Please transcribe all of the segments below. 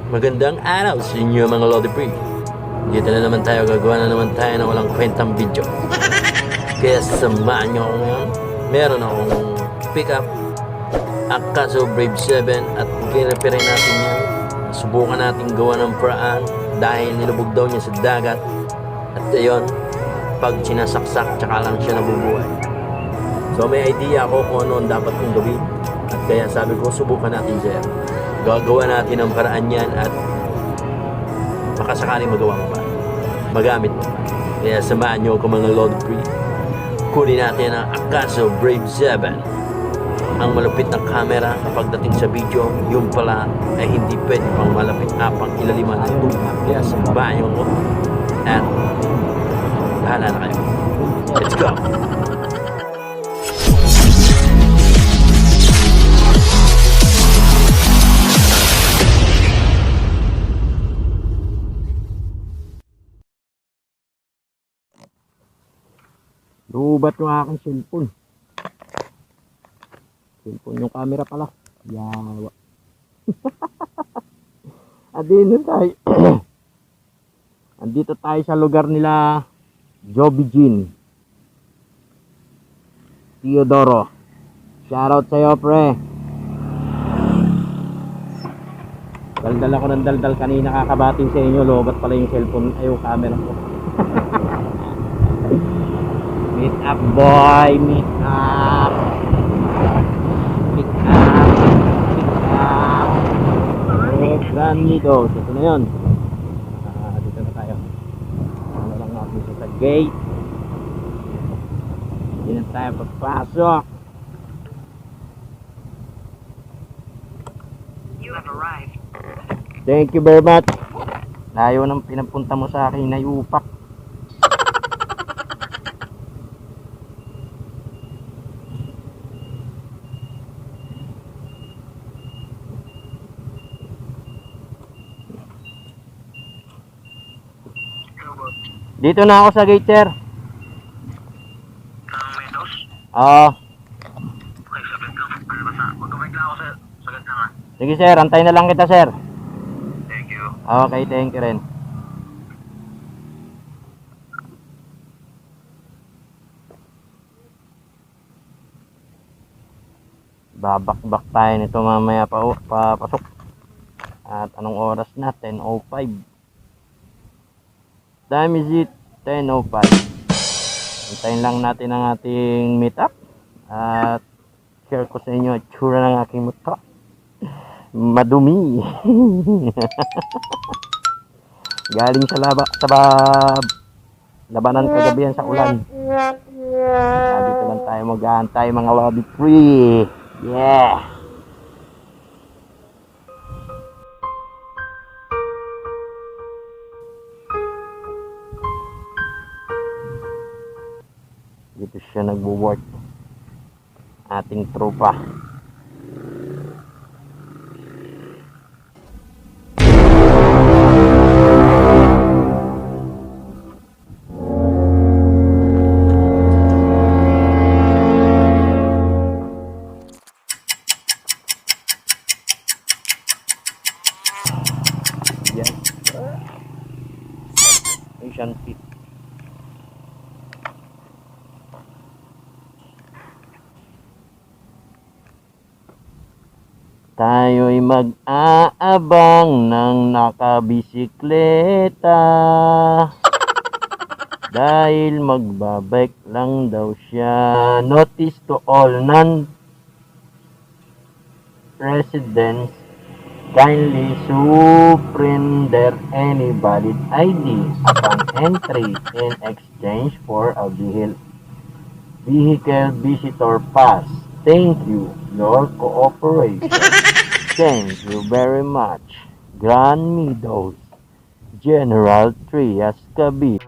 Magandang araw sa inyo mga Lodi Pre. Dito na naman tayo, gagawa na naman tayo ng walang kwentang video. Kaya samahan nyo ako ngayon. Meron akong pickup Akaso Brave 7 at i-repair natin yan. Subukan natin gawa ng paraan dahil nilubog daw niya sa dagat. At ayun, pag sinasaksak tsaka lang siya nabubuhay. So may idea ako kung ano ang dapat kong gawin. At kaya sabi ko, subukan natin sir. Gagawa natin ang paraan yan at baka sakaling magawa mo pa, magamit mo pa. Kaya samahan nyo ako mga Lord Free. Kunin natin ang Akaso Brave 7. Ang malupit na camera kapag dating sa video, yung pala ay hindi pwede pang malapit apang ilaliman ng lupa. Kaya samahan nyo ako at bahala na kayo. Let's go! Lubat yung aking cellphone. Cellphone yung camera pala. Yawa. Andito tayo. Andito tayo sa lugar nila Joby Jean Teodoro. Shoutout sa'yo pre. Daldal ako ng daldal kanina kakabating sa inyo. Lubat pala yung cellphone ay yung camera ko. Meet up boy, meet up. Meet up. Meet up. Granidos. Ito na yun. Dito na tayo. Ano lang natin sa gate. Hindi na tayo papasok. You have arrived. Thank you very much. Layo ng pinapunta mo sa akin na yupak. Dito na ako sa gate, sir. Meadows? Oo. Okay, saglit lang. Ano ba sa? Magkamay lang ako sa saglit lang ha. Sige, sir. Antay na lang kita, sir. Thank you. Okay, thank you rin. Babakbak tayo nito mamaya papasok. At anong oras na? 10:05. Time is it? 10:05. Hintayin lang natin ang ating meetup. At share ko sa inyo ang tsura ng aking motor. Madumi. Galing sa labanan kagabihan sa ulan. Dito lang tayo mag-aantay mga lobby free. Yeah. Dito siya nagwo-work. Ating tropa. Yan. Asian Pit. Tayo'y mag-aabang ng nakabisikleta dahil magbabike lang daw siya. Notice to all non-residents, kindly surrender any valid ID upon entry in exchange for a vehicle visitor pass. Thank you, your cooperation. Thank you very much. Grand Meadows, General Trias, Cavite.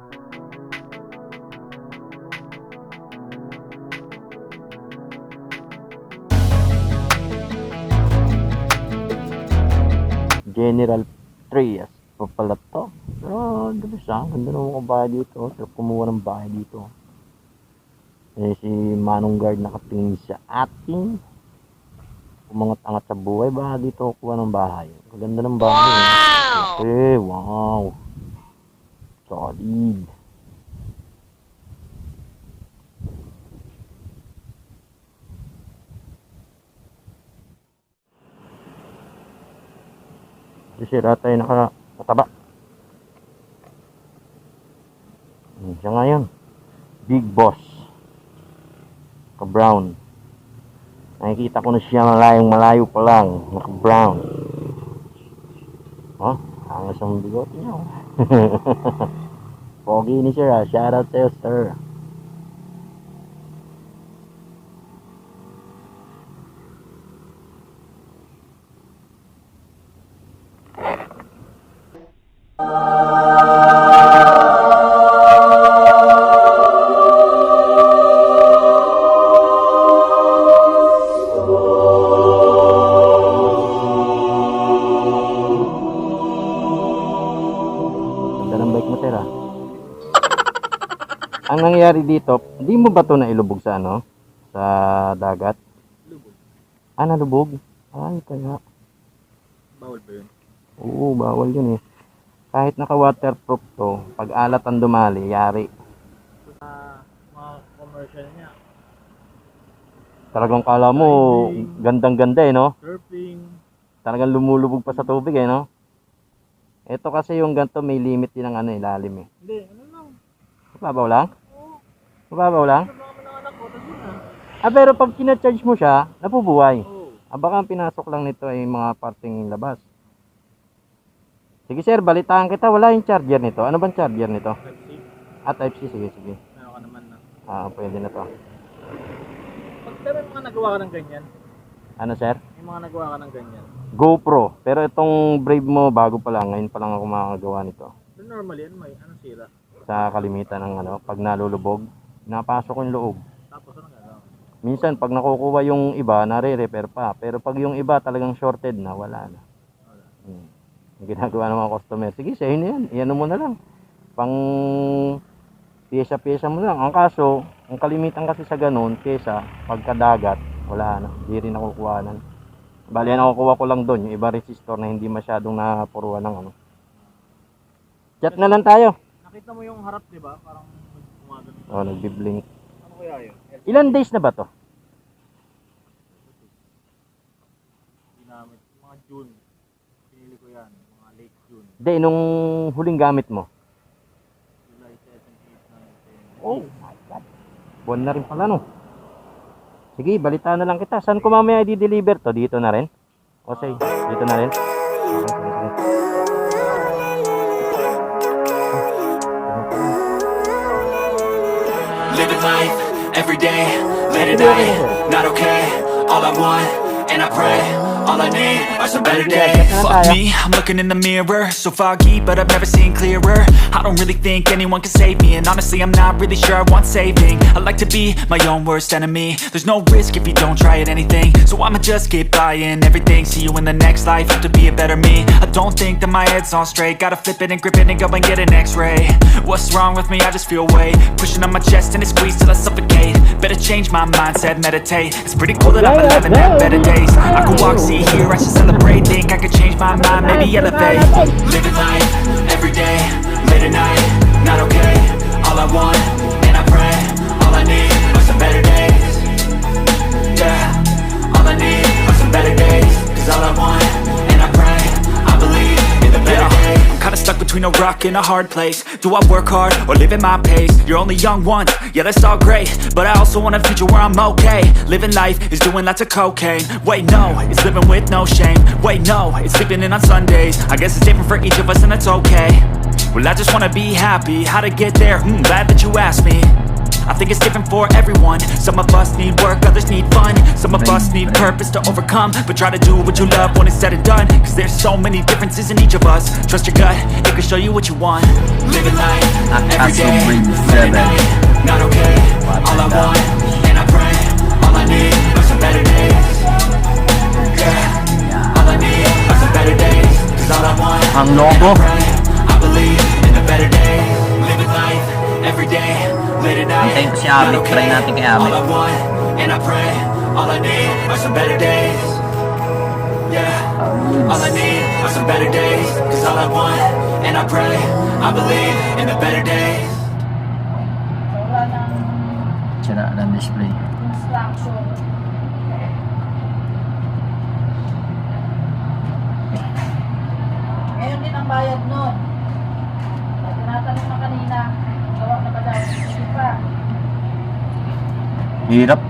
General Trias pa pala to. Pero dabis ganda naman ang bahay dito. Sarap kumuha ng bahay dito. Si Manong Guard nakatingin sa ating umangat-angat sa buhay, baka dito ako kuha ng bahay. Ganda ng bahay. Wow! Okay, wow. Solid. Sisira tayo nakataba. Siya nga yun. Big Boss. Ka-brown. Nakikita ko na siya malayo pa lang. Naka-brown. Oh, angas ang bigote niya. Pogi ni sir ha. Shout out sa'yo sir. Ang nangyari dito, hindi mo ba ito nailubog sa ano? Sa dagat? Lubog. Ah, nalubog? Ay, kaya. Bawal ba yun? Oo, bawal yun eh. Kahit naka-waterproof to, pag alat ang dumali, yari. Sa mga commercial niya, Talagang kala mo, gandang-ganda eh, no? surfing, Talagang lumulubog pa sa tubig eh, no? Ito kasi yung ganito, may limit din ang ano, ilalim eh. hindi, ano lang, Mababaw lang? Mababaw lang? sa mga anak ko, tapos yun na. Ah, pero pag kina-charge mo siya, napubuhay. Oo. Ah, baka ang pinasok lang nito ay mga parting labas. Sige sir, balitaan kita. Wala yung charger nito. Ano bang charger nito? Type-C, Ah, Type-C. Sige, sige. meron ka naman na. Ah, pwede na to. Pero may mga nagawa ka ng ganyan. Ano sir? May mga nagawa ka ng ganyan. GoPro. Pero itong Brave mo, bago pa lang. Ngayon pa lang ako makakagawa nito. So normally, ano may, anong sira? Sa kalimitan ng ano, pag nalulubog, napasok ko yung loob. Tapos ano gano'n? Minsan, pag nakukuha yung iba, nare-repair pa. Pero pag yung iba talagang shorted na, wala na. Yung ginagawa ng mga customer, sige, sa'yo na yan. Iyan mo na lang. Pang pyesa-pyesa mo na lang. Ang kaso, ang kalimitan kasi sa ganun, pyesa, pagkadagat, wala na. Hindi rin nakukuhanan. Bali, nakukuha ko lang doon, yung iba resistor na hindi masyadong napuruan ng ano. Chat na lang tayo. Nakita mo yung harap, di ba? Parang gumagano. Oh, nagbi-blink. Ano kaya yun? Ilan days na ba to? Ginamit. Mga June. Pinili ko yan. Mga late June. Hindi, nung huling gamit mo. July 7, 8, 9, 10. Oh my God. Buwan na rin pala, no? Sige, balitaan na lang kita. Saan ko mamaya i-deliver to? Dito na rin? O say, dito na rin? Okay, sige, sige. Living life, every day, late at night, not okay. All I want, and I pray, all I need are some better days. Fuck me, I'm looking in the mirror, so foggy, but I've never seen clearer. I don't really think anyone can save me, and honestly I'm not really sure I want saving. I like to be my own worst enemy. There's no risk if you don't try at anything, so I'ma just keep buying everything. See you in the next life, have to be a better me. I don't think that my head's on straight, gotta flip it and grip it and go and get an x-ray. What's wrong with me? I just feel weight pushing on my chest and it squeezes till I suffocate. Better change my mindset, meditate. It's pretty cool that I'm alive and have better days. I could walk, see, hear, I should celebrate. Think I could change my mind, maybe elevate. Living life, every day, late at night, not okay. All I want, and I pray, all I need are some better days. Yeah, all I need are some better days. Cause all I want, and I pray, I believe in the better days. I'm kinda stuck between a rock and a hard place. Do I work hard or live at my pace? You're only young once, yeah that's all great, but I also want a future where I'm okay. Living life is doing lots of cocaine. Wait no, it's living with no shame. Wait no, it's sleeping in on Sundays. I guess it's different for each of us and that's okay. Well I just wanna be happy, how to get there? Glad that you asked me. I think it's different for everyone. Some of us need work, others need fun. Some of us need purpose to overcome. But try to do what you love when it's said and done. Cause there's so many differences in each of us. Trust your gut, it can show you what you want. Living life, every day, late at night, not okay. All I want, and I pray, all I need are some better days. Yeah, all I need are some better days. Cause all I want, Ang logo. and I pray, I believe in the better days. Living life, every day, late at night, Antayin ko si Abit. not okay. Try natin kay Abit. All I want, and I pray, all I need are some better days. All I need are some better days. Cause all I want, and I pray, I believe in the better days. Wala nang Sira ng display. instruction. Ngayon din ang bayad nun. Tinatanong na kanina, gawa na ba daw? Hindi pa. Hirap.